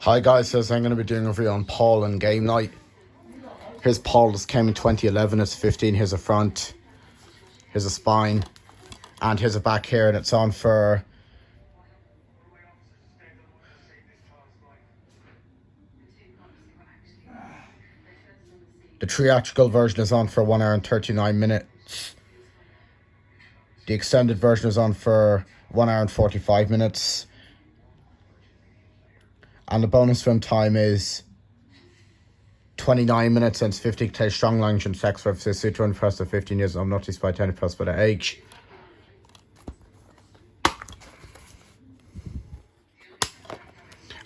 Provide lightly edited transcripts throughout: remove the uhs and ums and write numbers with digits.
Hi guys, so I'm going to be doing a review on Paul and Game Night. Here's Paul, this came in 2011, it's 15, here's a front, here's a spine, and here's a back here, and it's on for the theatrical version is on for 1 hour and 39 minutes. The extended version is on for 1 hour and 45 minutes. And the bonus film time is 29 minutes and 50 to strong language and sex references to 21 plus to 15 years old, not to by 10 plus for the age.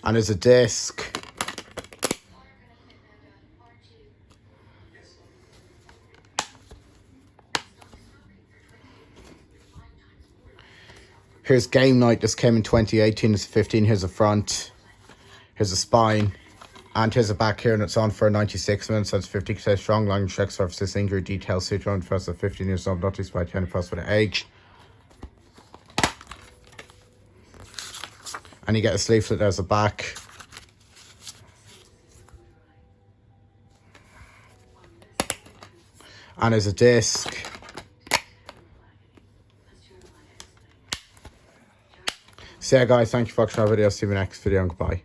And there's a disc. Here's Game Night, this came in 2018, it's 15, here's a front, here's a spine, and here's a back here, and it's on for 96 minutes, so it's 50% strong language, sex surfaces, injury details, suit on first of 15 years old, not to by 10 plus for the age. And you get a sleevelet, there's a back. And there's a disc. So yeah guys, thank you for watching our video, see you in the next video and goodbye.